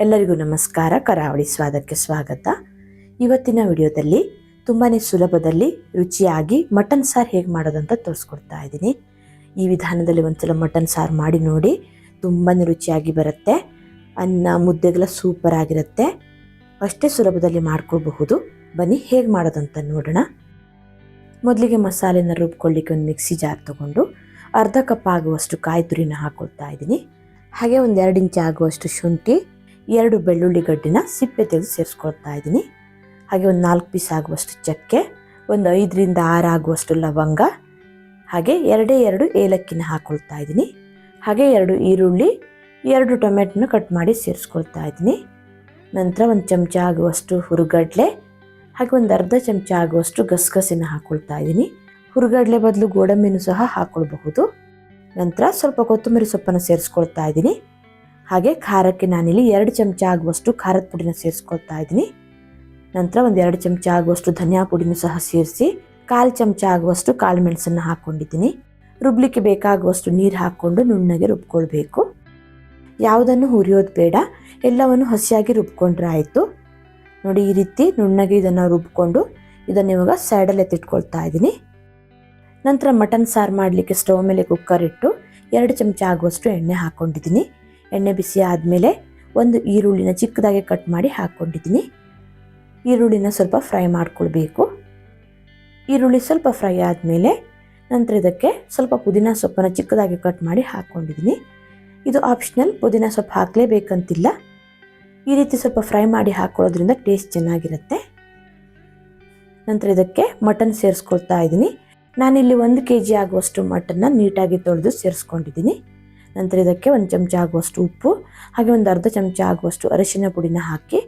ಎಲ್ಲರಿಗೂ ನಮಸ್ಕಾರ. ಕರಾವಳಿ ಸ್ವಾದಕ್ಕೆ ಸ್ವಾಗತ. ಇವತ್ತಿನ ವಿಡಿಯೋದಲ್ಲಿ ತುಂಬಾ ಸುಲಭದಲ್ಲಿ ರುಚಿಯಾಗಿ ಮಟನ್ ಸಾರು ಹೇಗೆ ಮಾಡೋದಂತ ತೋರಿಸ್ಕೊಡ್ತಾ ಇದ್ದೀನಿ. ಈ ವಿಧಾನದಲ್ಲಿ ಒಂದ್ಸಲ ಮಟನ್ ಸಾರು ಮಾಡಿ ನೋಡಿ, ತುಂಬಾ ರುಚಿಯಾಗಿ ಬರುತ್ತೆ. ಅನ್ನ ಮುದ್ದೆಗೆಲ್ಲ ಸೂಪರ್ ಆಗಿರುತ್ತೆ. ಅಷ್ಟೇ ಸುಲಭದಲ್ಲಿ ಮಾಡ್ಕೊಳ್ಬಹುದು. ಬನ್ನಿ ಹೇಗೆ ಮಾಡೋದಂತ ನೋಡೋಣ. ಮೊದಲಿಗೆ ಮಸಾಲೆನ ರುಬ್ಕೊಳ್ಳಿಕ್ಕೆ ಒಂದು ಮಿಕ್ಸಿ ಜಾರ್ ತಗೊಂಡು ಅರ್ಧ ಕಪ್ ಆಗುವಷ್ಟು ಕಾಯಿ ತುರಿನ ಹಾಕೊಳ್ತಾ ಇದ್ದೀನಿ. ಹಾಗೆ ಒಂದು 2 ಇಂಚ್ ಆಗುವಷ್ಟು ಶುಂಠಿ, 2 ಬೆಳ್ಳುಳ್ಳಿ ಗಡ್ಡೆನ ಸಿಪ್ಪೆ ತೆಗೆದು ಸೇರಿಸ್ಕೊಳ್ತಾ ಇದ್ದೀನಿ. ಹಾಗೆ ಒಂದು 4 ಪೀಸ್ ಆಗುವಷ್ಟು ಚಕ್ಕೆ, ಒಂದು 5 ರಿಂದ 6 ಆಗುವಷ್ಟು ಲವಂಗ, ಹಾಗೆ 2 ಏಲಕ್ಕಿನ ಹಾಕೊಳ್ತಾ ಇದ್ದೀನಿ. ಹಾಗೆ 2 ಈರುಳ್ಳಿ, 2 ಟೊಮೆಟೊನ ಕಟ್ ಮಾಡಿ ಸೇರಿಸ್ಕೊಳ್ತಾ ಇದ್ದೀನಿ. ನಂತರ ಒಂದು ಚಮಚ ಆಗುವಷ್ಟು ಹುರುಗಡ್ಲೆ, ಹಾಗೆ ಒಂದು ಅರ್ಧ ಚಮಚ ಆಗುವಷ್ಟು ಗಸಗಸೆನ ಹಾಕೊಳ್ತಾ ಇದ್ದೀನಿ. ಹುರುಗಡ್ಲೆ ಬದಲು ಗೋಡಂಬಿನೂ ಸಹ ಹಾಕೊಳ್ಬಹುದು. ನಂತರ ಸ್ವಲ್ಪ ಕೊತ್ತಂಬರಿ ಸೊಪ್ಪನ್ನು ಸೇರಿಸ್ಕೊಳ್ತಾ ಇದ್ದೀನಿ. ಹಾಗೆ ಖಾರಕ್ಕೆ ನಾನಿಲ್ಲಿ 2 ಚಮಚ ಆಗುವಷ್ಟು ಖಾರದ ಪುಡಿನ ಸೇರಿಸ್ಕೊಳ್ತಾ ಇದ್ದೀನಿ. ನಂತರ ಒಂದು 2 ಚಮಚ ಆಗುವಷ್ಟು ಧನಿಯಾ ಪುಡಿನೂ ಸಹ ಸೇರಿಸಿ 1/4 ಚಮಚ ಆಗುವಷ್ಟು ಕಾಳು ಮೆಣಸನ್ನು ಹಾಕ್ಕೊಂಡಿದ್ದೀನಿ. ರುಬ್ಲಿಕ್ಕೆ ಬೇಕಾಗುವಷ್ಟು ನೀರು ಹಾಕ್ಕೊಂಡು ನುಣ್ಣಗೆ ರುಬ್ಕೊಳ್ಬೇಕು. ಯಾವುದನ್ನು ಹುರಿಯೋದು ಬೇಡ, ಎಲ್ಲವನ್ನು ಹಸಿಯಾಗಿ ರುಬ್ಕೊಂಡ್ರೆ ಆಯಿತು. ನೋಡಿ, ಈ ರೀತಿ ನುಣ್ಣಗೆ ಇದನ್ನು ರುಬ್ಕೊಂಡು ಇದನ್ನು ಇವಾಗ ಸೈಡಲ್ಲಿ ಎತ್ತಿಟ್ಕೊಳ್ತಾ ಇದ್ದೀನಿ. ನಂತರ ಮಟನ್ ಸಾರು ಮಾಡಲಿಕ್ಕೆ ಸ್ಟವ್ ಮೇಲೆ ಕುಕ್ಕರ್ ಇಟ್ಟು 2 ಚಮಚ ಆಗುವಷ್ಟು ಎಣ್ಣೆ ಹಾಕ್ಕೊಂಡಿದ್ದೀನಿ. ಎಣ್ಣೆ ಬಿಸಿ ಆದಮೇಲೆ ಒಂದು ಈರುಳ್ಳಿನ ಚಿಕ್ಕದಾಗಿ ಕಟ್ ಮಾಡಿ ಹಾಕ್ಕೊಂಡಿದ್ದೀನಿ. ಈರುಳ್ಳಿನ ಸ್ವಲ್ಪ ಫ್ರೈ ಮಾಡ್ಕೊಳ್ಬೇಕು. ಈರುಳ್ಳಿ ಸ್ವಲ್ಪ ಫ್ರೈ ಆದಮೇಲೆ ನಂತರ ಇದಕ್ಕೆ ಸ್ವಲ್ಪ ಪುದೀನ ಸೊಪ್ಪನ್ನು ಚಿಕ್ಕದಾಗಿ ಕಟ್ ಮಾಡಿ ಹಾಕ್ಕೊಂಡಿದ್ದೀನಿ. ಇದು ಆಪ್ಷನಲ್, ಪುದೀನ ಸೊಪ್ಪು ಹಾಕಲೇಬೇಕಂತಿಲ್ಲ. ಈ ರೀತಿ ಸ್ವಲ್ಪ ಫ್ರೈ ಮಾಡಿ ಹಾಕೊಳ್ಳೋದ್ರಿಂದ ಟೇಸ್ಟ್ ಚೆನ್ನಾಗಿರುತ್ತೆ. ನಂತರ ಇದಕ್ಕೆ ಮಟನ್ ಸೇರಿಸ್ಕೊಳ್ತಾ ಇದ್ದೀನಿ. ನಾನಿಲ್ಲಿ 1 kg ಆಗುವಷ್ಟು ಮಟನ್ನ ನೀಟಾಗಿ ತೊಳೆದು ಸೇರಿಸ್ಕೊಂಡಿದ್ದೀನಿ. ನಂತರ ಇದಕ್ಕೆ 1 ಚಮಚ ಆಗುವಷ್ಟು ಉಪ್ಪು, ಹಾಗೆ ಒಂದು ಅರ್ಧ ಚಮಚ ಆಗುವಷ್ಟು ಅರಿಶಿನ ಪುಡಿನ ಹಾಕಿ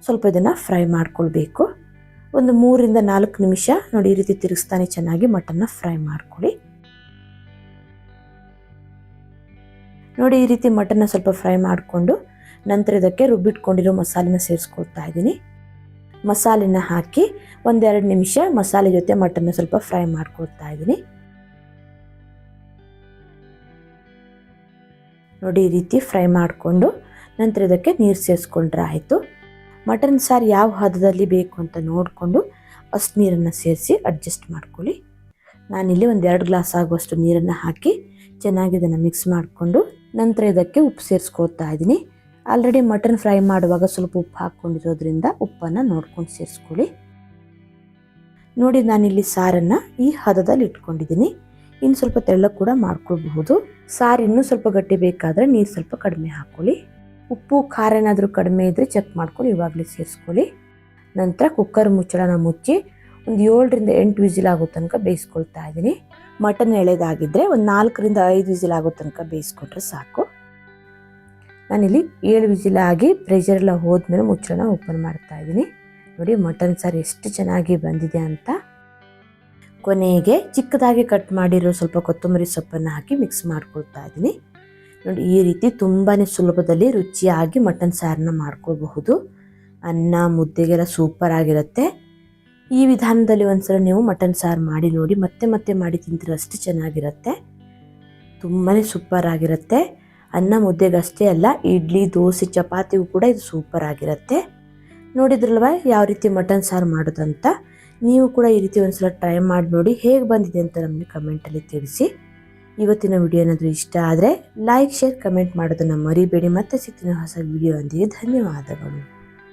ಸ್ವಲ್ಪ ಇದನ್ನು ಫ್ರೈ ಮಾಡ್ಕೊಳ್ಬೇಕು. ಒಂದು 3 ರಿಂದ 4 ನಿಮಿಷ ನೋಡಿ, ಈ ರೀತಿ ತಿರುಗಿಸ್ತಾನೆ ಚೆನ್ನಾಗಿ ಮಟನ್ನ ಫ್ರೈ ಮಾಡ್ಕೊಳ್ಳಿ. ನೋಡಿ, ಈ ರೀತಿ ಮಟನ್ನ ಸ್ವಲ್ಪ ಫ್ರೈ ಮಾಡಿಕೊಂಡು ನಂತರ ಇದಕ್ಕೆ ರುಬ್ಬಿಟ್ಕೊಂಡಿರೋ ಮಸಾಲೆನ ಸೇರಿಸ್ಕೊಳ್ತಾ ಇದ್ದೀನಿ. ಮಸಾಲೆನ ಹಾಕಿ 1-2 ನಿಮಿಷ ಮಸಾಲೆ ಜೊತೆ ಮಟನ್ನ ಸ್ವಲ್ಪ ಫ್ರೈ ಮಾಡ್ಕೊಳ್ತಾ ಇದ್ದೀನಿ. ನೋಡಿ, ಈ ರೀತಿ ಫ್ರೈ ಮಾಡಿಕೊಂಡು ನಂತರ ಇದಕ್ಕೆ ನೀರು ಸೇರಿಸ್ಕೊಂಡ್ರೆ ಆಯಿತು. ಮಟನ್ ಸಾರು ಯಾವ ಹದದಲ್ಲಿ ಬೇಕು ಅಂತ ನೋಡಿಕೊಂಡು ಅಷ್ಟು ನೀರನ್ನು ಸೇರಿಸಿ ಅಡ್ಜಸ್ಟ್ ಮಾಡ್ಕೊಳ್ಳಿ. ನಾನಿಲ್ಲಿ ಒಂದು 2 ಗ್ಲಾಸ್ ಆಗುವಷ್ಟು ನೀರನ್ನು ಹಾಕಿ ಚೆನ್ನಾಗಿ ಇದನ್ನು ಮಿಕ್ಸ್ ಮಾಡಿಕೊಂಡು ನಂತರ ಇದಕ್ಕೆ ಉಪ್ಪು ಸೇರಿಸ್ಕೊಳ್ತಾ ಇದ್ದೀನಿ. ಆಲ್ರೆಡಿ ಮಟನ್ ಫ್ರೈ ಮಾಡುವಾಗ ಸ್ವಲ್ಪ ಉಪ್ಪು ಹಾಕ್ಕೊಂಡಿರೋದ್ರಿಂದ ಉಪ್ಪನ್ನು ನೋಡ್ಕೊಂಡು ಸೇರಿಸ್ಕೊಳ್ಳಿ. ನೋಡಿ, ನಾನಿಲ್ಲಿ ಸಾರನ್ನು ಈ ಹದದಲ್ಲಿ ಇಟ್ಕೊಂಡಿದ್ದೀನಿ. ಇನ್ನು ಸ್ವಲ್ಪ ತೆಳ್ಳಗೆ ಕೂಡ ಮಾಡ್ಕೊಳ್ಬಹುದು. ಸಾರು ಇನ್ನೂ ಸ್ವಲ್ಪ ಗಟ್ಟಿ ಬೇಕಾದರೆ ನೀರು ಸ್ವಲ್ಪ ಕಡಿಮೆ ಹಾಕ್ಕೊಳ್ಳಿ. ಉಪ್ಪು ಖಾರ ಏನಾದರೂ ಕಡಿಮೆ ಇದ್ದರೆ ಚೆಕ್ ಮಾಡ್ಕೊಂಡು ಇವಾಗಲೇ ಸೇರಿಸ್ಕೊಳ್ಳಿ. ನಂತರ ಕುಕ್ಕರ್ ಮುಚ್ಚಳನ ಮುಚ್ಚಿ ಒಂದು 7 ರಿಂದ 8 ವಿಸಿಲ್ ಆಗೋ ತನಕ ಬೇಯಿಸ್ಕೊಳ್ತಾ ಇದ್ದೀನಿ. ಮಟನ್ ಎಳೆದಾಗಿದ್ದರೆ ಒಂದು 4 ರಿಂದ 5 ವಿಸಿಲ್ ಆಗೋ ತನಕ ಬೇಯಿಸ್ಕೊಟ್ರೆ ಸಾಕು. ನಾನಿಲ್ಲಿ 7 ವಿಸಿಲ್ ಆಗಿ ಪ್ರೆಷರ್ ಎಲ್ಲ ಹೋದ್ಮೇಲೆ ಮುಚ್ಚಳನ ಓಪನ್ ಮಾಡ್ತಾ ಇದ್ದೀನಿ. ನೋಡಿ, ಮಟನ್ ಸಾರು ಎಷ್ಟು ಚೆನ್ನಾಗಿ ಬಂದಿದೆ ಅಂತ. ಕೊನೆಗೆ ಚಿಕ್ಕದಾಗಿ ಕಟ್ ಮಾಡಿರೋ ಸ್ವಲ್ಪ ಕೊತ್ತಂಬರಿ ಸೊಪ್ಪನ್ನು ಹಾಕಿ ಮಿಕ್ಸ್ ಮಾಡ್ಕೊಳ್ತಾ ಇದ್ದೀನಿ. ನೋಡಿ, ಈ ರೀತಿ ತುಂಬಾ ಸುಲಭದಲ್ಲಿ ರುಚಿಯಾಗಿ ಮಟನ್ ಸಾರನ್ನ ಮಾಡ್ಕೊಳ್ಬಹುದು. ಅನ್ನ ಮುದ್ದೆಗೆಲ್ಲ ಸೂಪರ್ ಆಗಿರುತ್ತೆ. ಈ ವಿಧಾನದಲ್ಲಿ ಒಂದ್ಸಲ ನೀವು ಮಟನ್ ಸಾರು ಮಾಡಿ ನೋಡಿ, ಮತ್ತೆ ಮಾಡಿ ತಿಂತೀರ, ಅಷ್ಟು ಚೆನ್ನಾಗಿರುತ್ತೆ. ತುಂಬಾ ಸೂಪರ್ ಆಗಿರುತ್ತೆ. ಅನ್ನ ಮುದ್ದೆಗಷ್ಟೇ ಅಲ್ಲ, ಇಡ್ಲಿ ದೋಸೆ ಚಪಾತಿಗೂ ಕೂಡ ಇದು ಸೂಪರ್ ಆಗಿರುತ್ತೆ. ನೋಡಿದ್ರಲ್ವ ಯಾವ ರೀತಿ ಮಟನ್ ಸಾರು ಮಾಡೋದಂತ. ನೀವು ಕೂಡ ಈ ರೀತಿ ಒಂದ್ಸಲ ಟ್ರೈ ಮಾಡಿ ನೋಡಿ, ಹೇಗೆ ಬಂದಿದೆ ಅಂತ ನಮಗೆ ಕಮೆಂಟಲ್ಲಿ ತಿಳಿಸಿ. ಇವತ್ತಿನ ವಿಡಿಯೋ ಏನಾದರೂ ಇಷ್ಟ ಆದರೆ ಲೈಕ್, ಶೇರ್, ಕಮೆಂಟ್ ಮಾಡೋದನ್ನು ಮರಿಬೇಡಿ. ಮತ್ತೆ ಸಿಗ್ತೀನಿ ಹೊಸ ವಿಡಿಯೋ ಒಂದಿಗೆ. ಧನ್ಯವಾದಗಳು.